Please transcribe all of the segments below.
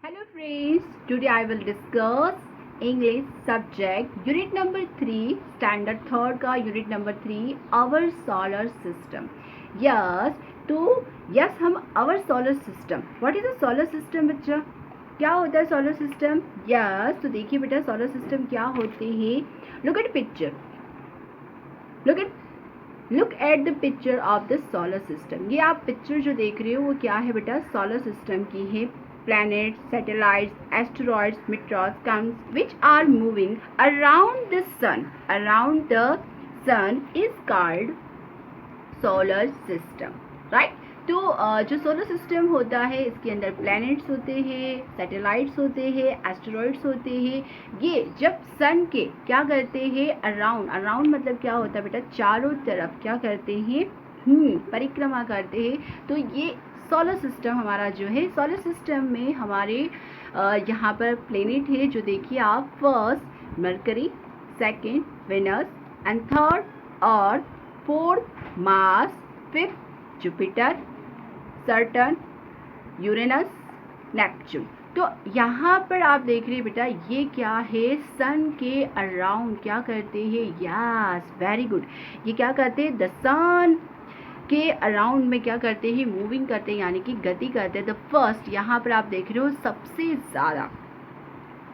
Hello friends, today I will discuss English subject unit number 3 standard 3rd का unit number 3 our solar system. Yes, तो yes हम our solar system. What is a solar system बच्चा? क्या होता है solar system? Yes, तो देखिए बेटा सोलर सिस्टम क्या होते हैं. Look at picture. Look at the picture of the solar system. ये आप पिक्चर जो देख रहे हो वो क्या है बेटा? सोलर सिस्टम की है. Planets, satellites, asteroids, meteors, comets which are moving around the sun. Around the sun is called solar system, right? तो जो सोलर सिस्टम होता है इसके अंदर प्लैनेट्स होते हैं, सैटेलाइट्स होते हैं, एस्टेरॉइड्स होते हैं. ये जब सन के क्या करते हैं? अराउंड मतलब क्या होता है बेटा? चारों तरफ क्या करते हैं? परिक्रमा करते हैं. तो ये सोलर सिस्टम हमारा जो है, सोलर सिस्टम में हमारे यहाँ पर प्लेनेट है जो देखिए आप. First Mercury, second Venus and third Earth, fourth Mars, fifth Jupiter, Saturn, Uranus, Neptune. तो यहाँ पर आप देख रहे हैं बेटा ये क्या है? सन के अराउंड क्या करते हैं? Yes, very good. ये क्या करते हैं? द सन के अराउंड में क्या करते हैं? मूविंग करते हैं, यानी कि गति करते हैं. द फर्स्ट यहाँ पर आप देख रहे हो सबसे ज़्यादा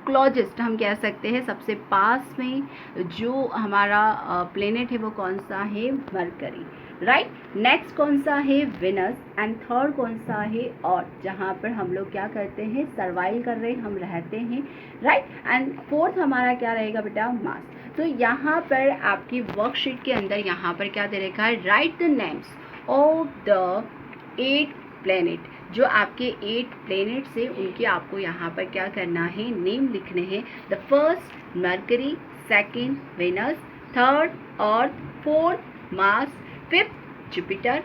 क्लोजेस्ट हम कह सकते हैं, सबसे पास में जो हमारा प्लेनेट है वो कौन सा है? Mercury, right. नेक्स्ट कौन सा है? वेनस. एंड थर्ड कौन सा है? अर्थ, जहाँ पर हम लोग क्या करते हैं? सर्वाइव कर रहे हैं, हम रहते हैं, राइट. एंड फोर्थ हमारा क्या रहेगा बेटा? मार्स. तो यहाँ पर आपकी वर्कशीट के अंदर यहाँ पर क्या दे रखा है? Right the names of the 8 planet. जो आपके 8 प्लेनेट से उनके आपको यहाँ पर क्या करना है? नेम लिखने हैं. The first Mercury, second Venus, third Earth, fourth Mars, fifth Jupiter,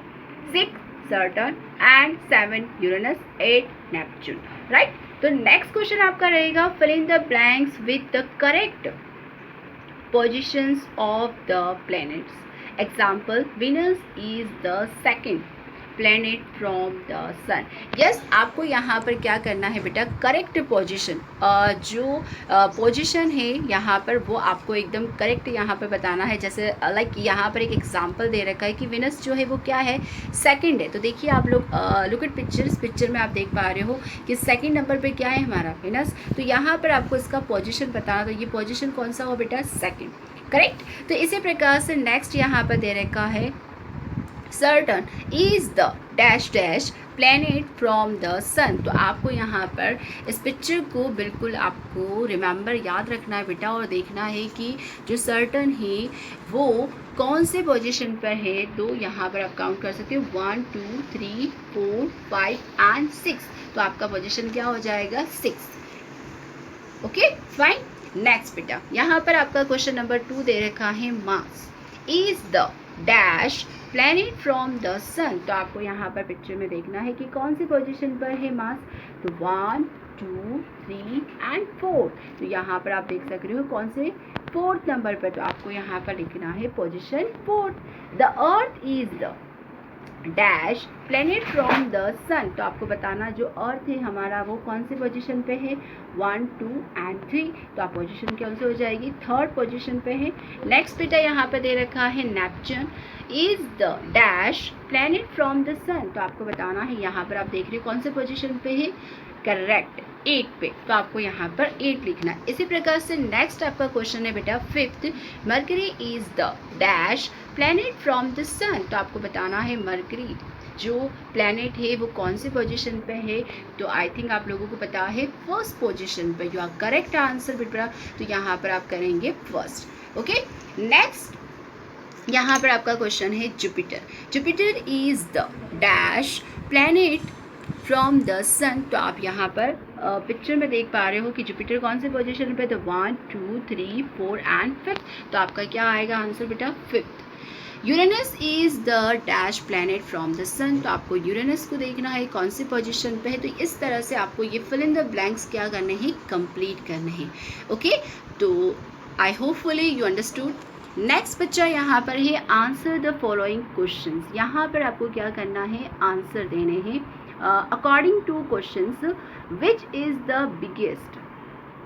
six Saturn and 7 Uranus, 8 Neptune, right. तो नेक्स्ट क्वेश्चन आपका रहेगा fill in the blanks with the correct positions of the planets. Example, Venus is the second planet from the sun. Yes, आपको यहाँ पर क्या करना है बेटा? करेक्ट पोजीशन, जो पोजीशन है यहाँ पर वो आपको एकदम करेक्ट यहाँ पर बताना है. जैसे लाइक यहाँ पर एक एग्जांपल दे रखा है कि विनस जो है वो क्या है? सेकंड है. तो देखिए आप लोग लुक एट पिक्चर. इस पिक्चर में आप देख पा रहे हो कि सेकंड नंबर पे क्या है? हमारा विनस. तो यहाँ पर आपको इसका पोजीशन बताना. तो ये पोजीशन कौन सा हो बेटा? Second, correct. तो इसी प्रकार से नेक्स्ट यहाँ पर दे रखा है Saturn is the dash dash planet from the sun. तो आपको यहाँ पर इस पिक्चर को बिल्कुल आपको रिमेंबर याद रखना है बेटा, और देखना है कि जो Saturn है वो कौन से पोजीशन पर है. तो यहाँ पर आप काउंट कर सकते हो 1 2 3 4 5 एंड 6. तो आपका पोजीशन क्या हो जाएगा? 6. Okay, fine. नेक्स्ट बेटा यहाँ पर आपका क्वेश्चन नंबर 2 दे रखा है. Mars is the dash planet from the sun. तो आपको यहाँ पर पिक्चर में देखना है कि कौन सी पोजीशन पर है मार्स. तो 1 2 3 एंड 4. तो यहाँ पर आप देख सक रहे हो कौन से? 4th नंबर पर. तो आपको यहाँ पर लिखना है position 4. The Earth is the dash planet from the sun. तो आपको बताना जो अर्थ है हमारा वो कौन से पोजीशन पे है? 1 2 एंड 3. तो आप पोजीशन कौन से हो जाएगी? 3rd पोजीशन पे है. नेक्स्ट बेटा यहाँ पे दे रखा है Neptune is the dash planet from the sun. तो आपको बताना है यहाँ पर आप देख रहे हो कौन से पोजीशन पे है? करेक्ट, 8 पे. तो आपको यहाँ पर 8 लिखना है. इसी प्रकार से नेक्स्ट आपका क्वेश्चन है बेटा 5th. Mercury is the dash planet from the sun. तो आपको बताना है मरकरी जो प्लैनेट है वो कौन सी पोजीशन पे है. तो आई थिंक आप लोगों को पता है फर्स्ट पोजीशन पे. जो आप करेक्ट आंसर बेटा. तो यहाँ पर आप करेंगे फर्स्ट. ओके, नेक्स्ट यहाँ पर आपका क्वेश्चन है Jupiter. Jupiter is the dash planet from the sun. तो आप यहाँ पर पिक्चर में देख पा रहे हो कि जुपिटर कौन से पोजीशन पे? तो 1 2 3 4 एंड 5. तो आपका क्या आएगा आंसर बेटा? 5th. Uranus is the dash planet from the sun. तो आपको यूरेनस को देखना है कौन सी पोजीशन पे है. तो इस तरह से आपको ये फिल इन द ब्लैंक्स क्या करने हैं? कंप्लीट करने हैं. ओके, तो आई होपफुली यू अंडरस्टूड. नेक्स्ट बच्चा यहाँ पर है आंसर द फॉलोइंग क्वेश्चंस। यहाँ पर आपको क्या करना है, आंसर देने हैं according two questions. Which is the biggest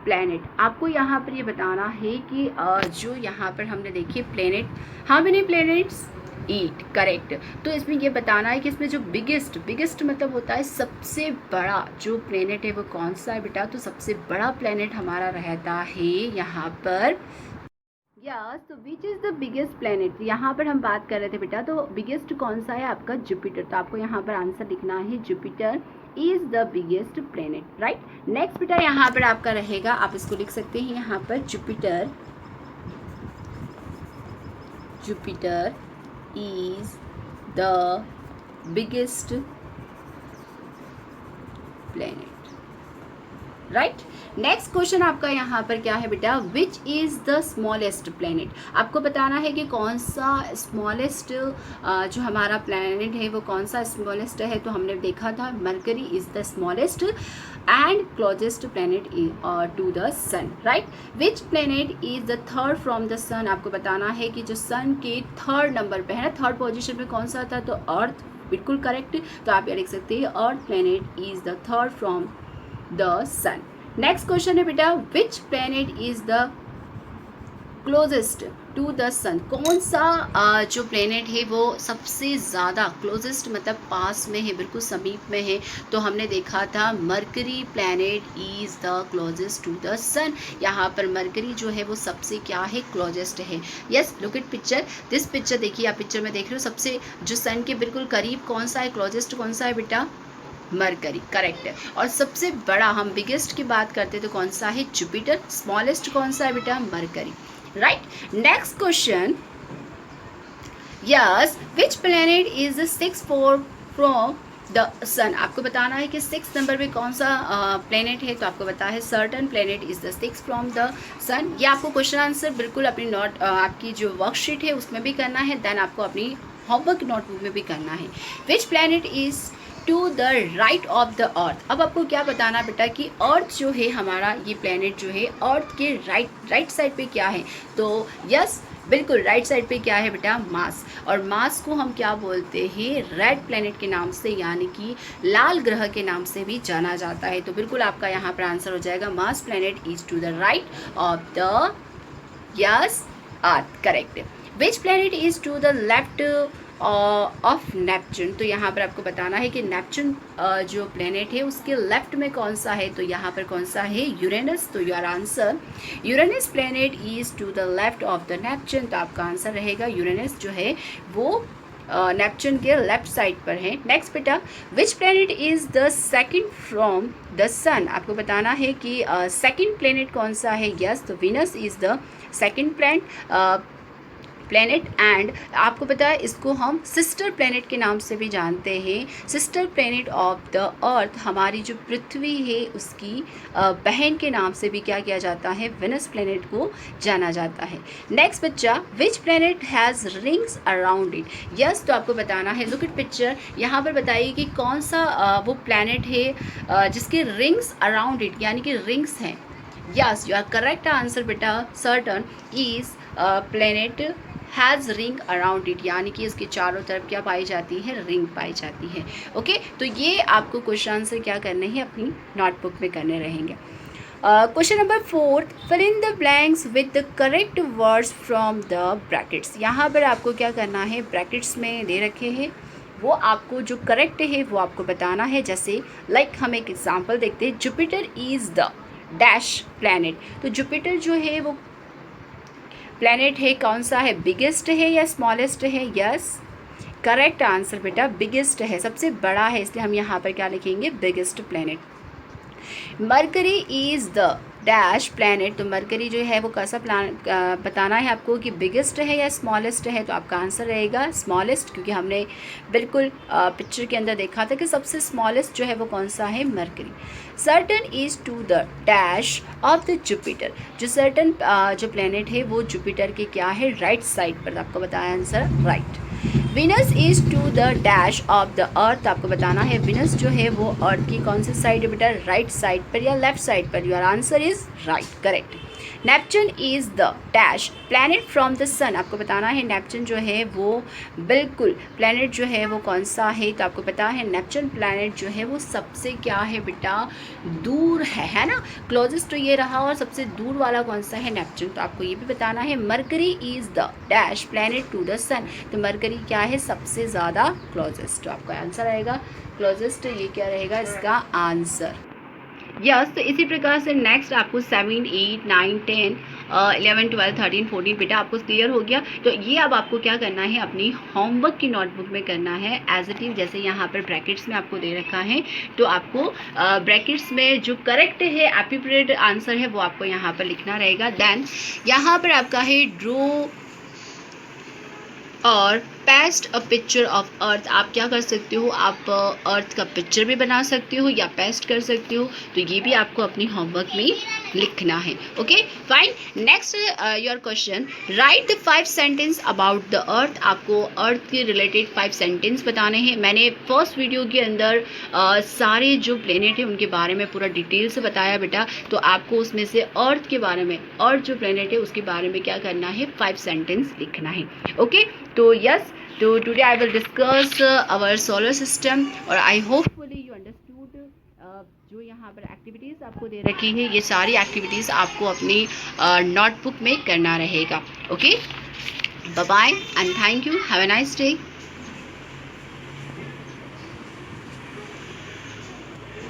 planet. आपको यहाँ पर ये बताना है कि जो यहाँ पर हमने देखी planet, how many planets, 8, correct. तो इसमें ये बताना है कि इसमें जो बिगेस्ट मतलब होता है सबसे बड़ा जो प्लैनेट है वो कौन सा है बेटा। तो सबसे बड़ा प्लैनेट हमारा रहता है यहाँ पर, यस। तो which is the biggest planet, यहाँ पर हम बात कर रहे थे बेटा। तो बिगेस्ट कौन सा है आपका, जुपिटर। तो आपको यहाँ पर आंसर लिखना है Jupiter is the biggest planet, right. Next बेटा यहाँ पर आपका रहेगा, आप इसको लिख सकते हैं यहाँ पर Jupiter is the biggest planet, right. Next question आपका यहाँ पर क्या है बेटा, which is the smallest planet. आपको बताना है कि कौन सा स्मॉलेस्ट जो हमारा प्लैनेट है वो कौन सा स्मॉलेस्ट है। तो हमने देखा था Mercury is the smallest and closest planet to the sun, right. Which planet is the third from the sun. आपको बताना है कि जो सन के थर्ड नंबर पे है ना, थर्ड पोजिशन पे कौन सा था, तो अर्थ, बिल्कुल करेक्ट। तो आप ये लिख सकते हैं Earth planet is the third from the sun. Next question है बेटा, which planet is the closest to the sun. कौन सा जो प्लैनेट है वो सबसे ज़्यादा क्लोजेस्ट मतलब पास में है, बिल्कुल समीप में है। तो हमने देखा था Mercury planet is the closest to the sun. यहाँ पर मरकरी जो है वो सबसे क्या है, क्लोजेस्ट है। Yes, look at picture, this picture देखिए, आप पिक्चर में देख रहे हो सबसे जो सन के बिल्कुल करीब कौन सा है, क्लोजेस्ट कौन सा है बेटा, मरकरी, करेक्ट है। और सबसे बड़ा हम बिगेस्ट की बात करते हैं तो कौन सा है, जुपिटर। स्मॉलेस्ट कौन सा है बेटा, Mercury, right. Next question, yes, which planet is the 6th from the sun. आपको बताना है कि 6th नंबर पे कौन सा प्लैनेट है। तो आपको पता है Saturn planet is the 6th from the sun. ये आपको क्वेश्चन आंसर बिल्कुल अपनी नोट आपकी जो वर्कशीट है उसमें भी करना है, देन आपको अपनी होमवर्क नोटबुक में भी करना है। Which planet is to the right of the Earth. अब आपको क्या बताना बेटा कि अर्थ जो है हमारा, ये प्लैनेट जो है अर्थ के राइट साइड पे क्या है। तो यस, बिल्कुल राइट साइड पे क्या है बेटा, मार्स। और मार्स को हम क्या बोलते हैं, रेड प्लैनेट के नाम से, यानी कि लाल ग्रह के नाम से भी जाना जाता है। तो बिल्कुल आपका यहाँ पर आंसर हो जाएगा Mars planet is to the right of the yes Earth, correct. Which planet is to the left of Neptune. तो यहाँ पर आपको बताना है कि नेपच्यून जो प्लैनेट है उसके लेफ्ट में कौन सा है। तो यहाँ पर कौन सा है, यूरेनस। तो your answer Uranus planet is to the left of the Neptune. तो आपका आंसर रहेगा यूरेनस जो है वो नेपच्यून के लेफ्ट साइड पर है। नेक्स्ट बेटा, which planet is the second from the sun. आपको बताना है कि सेकंड प्लैनेट कौन सा है। यस, तो Venus is the second planet and आपको पता है इसको हम सिस्टर प्लैनेट के नाम से भी जानते हैं। सिस्टर प्लैनेट ऑफ द अर्थ, हमारी जो पृथ्वी है उसकी बहन के नाम से भी क्या किया जाता है, वेनस प्लैनेट को जाना जाता है। नेक्स्ट बच्चा, which planet has rings around it. Yes, तो आपको बताना है, लुक एट पिक्चर, यहाँ पर बताइए कि कौन सा वो प्लैनेट है जिसके रिंग्स अराउंड इट, यानी कि रिंग्स हैं। Yes, you are correct answer बेटा, Saturn is planet has ring around it, यानी कि इसके चारों तरफ क्या पाई जाती है, रिंग पाई जाती है। ओके, तो ये आपको क्वेश्चन आंसर क्या करने हैं, अपनी नोटबुक में करने रहेंगे। Question number 4, fill in the blanks with the correct words from the brackets. यहाँ पर आपको क्या करना है, ब्रैकेट्स में दे रखे हैं, वो आपको जो करेक्ट है वो आपको बताना है। जैसे लाइक हम एक एग्जाम्पल देखते हैं, Jupiter is the dash planet. तो जुपिटर जो है वो प्लैनेट है कौन सा है, बिगेस्ट है या स्मॉलेस्ट है। यस, करेक्ट आंसर बेटा बिगेस्ट है, सबसे बड़ा है, इसलिए हम यहाँ पर क्या लिखेंगे, biggest planet. Mercury is the dash planet. तो मरकरी जो है वो कैसा प्लैनेट बताना है आपको कि बिगेस्ट है या स्मॉलेस्ट है। तो आपका आंसर रहेगा स्मॉलेस्ट, क्योंकि हमने बिल्कुल पिक्चर के अंदर देखा था कि सबसे स्मॉलेस्ट जो है वो कौन सा है, Mercury. Saturn is to the dash of the Jupiter. जो सर्टन जो प्लैनेट है वो जुपिटर के क्या है, राइट साइड पर। आपको बताया answer right. Venus is to the dash of the Earth. आपको बताना है विनस जो है वो अर्थ की कौन सी साइड है बेटा, राइट साइड पर या लेफ्ट साइड पर। Your answer is right, correct. Neptune is the dash planet from the sun. आपको बताना है नेपच्यून जो है वो बिल्कुल प्लैनेट जो है वो कौन सा है, तो आपको पता है नेपच्यून प्लैनेट जो है वो सबसे क्या है बेटा, दूर है ना। क्लोजेस्ट तो ये रहा और सबसे दूर वाला कौन सा है, नेपच्यून। तो आपको ये भी बताना है Mercury is the dash planet to the sun. तो मरकरी क्या है, सबसे ज़्यादा क्लोजेस्ट। तो आपका आंसर आएगा क्लोजेस्ट, ये क्या रहेगा इसका आंसर। यस तो इसी प्रकार से नेक्स्ट आपको 7, 8, 9, 10, 11, 12, 13, 14 बेटा आपको क्लियर हो गया। तो ये अब आपको क्या करना है, अपनी होमवर्क की नोटबुक में करना है एज इट इज़। जैसे यहाँ पर ब्रैकेट्स में आपको दे रखा है, तो आपको ब्रैकेट्स में जो करेक्ट है एप्रोप्रिएट आंसर है वो आपको यहाँ पर लिखना रहेगा। देन यहाँ पर आपका है ड्रो और paste a picture of earth. आप क्या कर सकते हो, आप अर्थ का पिक्चर भी बना सकते हो या पेस्ट कर सकते हो। तो ये भी आपको अपनी होमवर्क में लिखना है। Okay fine. Next your question, right the 5 sentence about the Earth. आपको अर्थ के रिलेटेड 5 सेंटेंस बताने हैं। मैंने फर्स्ट वीडियो के अंदर सारे जो प्लेनेट है उनके बारे में पूरा डिटेल से बताया बेटा। तो आपको उसमें से अर्थ के बारे में, अर्थ जो प्लेनेट है उसके बारे में क्या करना है, 5 सेंटेंस लिखना है। ओके तो यस, तो today I will discuss our solar system और आई होपफुली यू अंडरस्टूड। जो यहाँ पर एक्टिविटीज़ आपको दे रखी है, ये सारी एक्टिविटीज़ आपको अपनी नोटबुक में करना रहेगा। Okay bye bye and thank you, have a nice day.